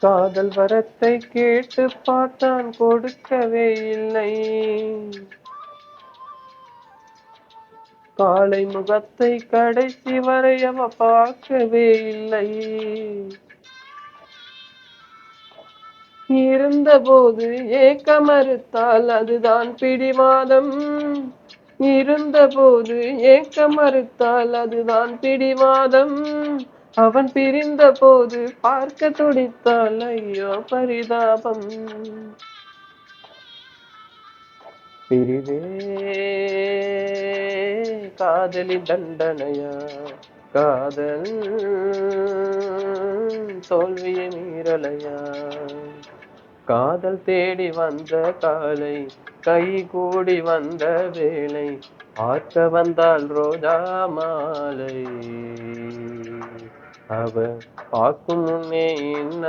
காதல் வரத்தை கேட்டு பார்த்தான் கொடுக்கவே இல்லை. காலை முகத்தை கடைசி வரை அவ பார்க்கவே இல்லை. இருந்தபோது ஏக்க மறுத்தால் அதுதான் பிடிவாதம். இருந்தபோது ஏக்க மறுத்தால் அதுதான் பிடிவாதம். அவன் பிரிந்த போது பார்க்க துடித்தால் ஐயோ பரிதாபம். பிரிவே காதலி தண்டனையா, காதல் தோல்வியை மீறலையா. காதல் தேடி வந்த காலை, கை கூடி வந்த வேளை, பார்க்க வந்தால் ரோஜா மாலை. அவ பார்க்கும் முன்னே என்ன